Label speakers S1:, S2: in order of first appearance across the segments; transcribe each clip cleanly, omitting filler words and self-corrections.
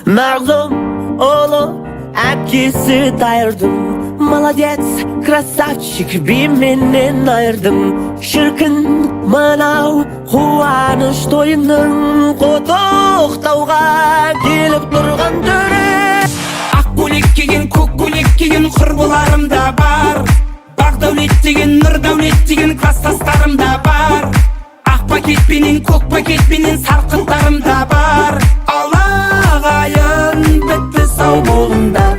S1: Mağlum oğlu әкесі дайырдым. Молодец, красавчик, би менен айырдым. Шіркін мынау қуаныш тойының құттықтауға келіп тұрған түрі.
S2: Ақ көйлек киген, көк көйлек киген құрбыларым да бар. Бақ дәулет деген, нұр дәулет деген класстастарым да бар. Ақ пакетпенен, көк пакетпенен сарқынтарым да бар. Алағайын бітті сау болыңдар.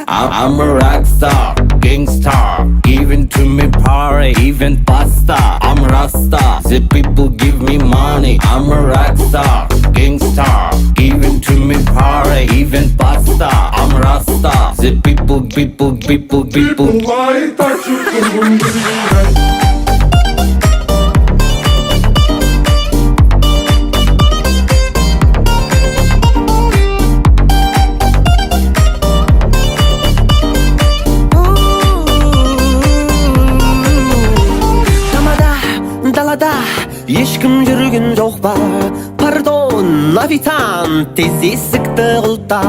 S3: I'm a rock star, gangstar. Even to me party, even pasta. I'm Rasta, the people give me money. I'm a rock star, gangstar. Even to me party, even pasta. I'm Rasta, the people.
S4: Why touch you?
S1: Далада ешкім жүрген жоқ па? Пардон, официант, тез есікті құлта.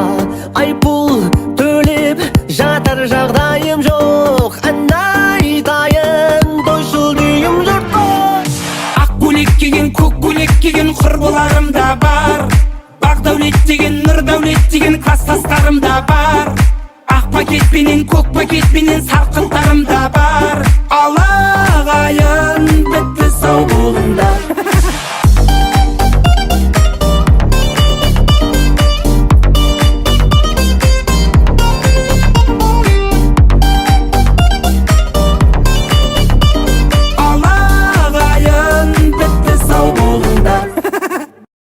S1: Айыппұл төлеп жатар жағдайым жоқ. Ән айтайын, тойшыл дүйім жұртқа.
S2: Ақ көйлек киген, көк көйлек киген құрбыларым да бар. Бақ дәулет деген, нұр дәулет деген класстастарым да бар. Ақ пакетпенен, көк пакетпенен сарқынтарым да бар. Алағайын бітті сау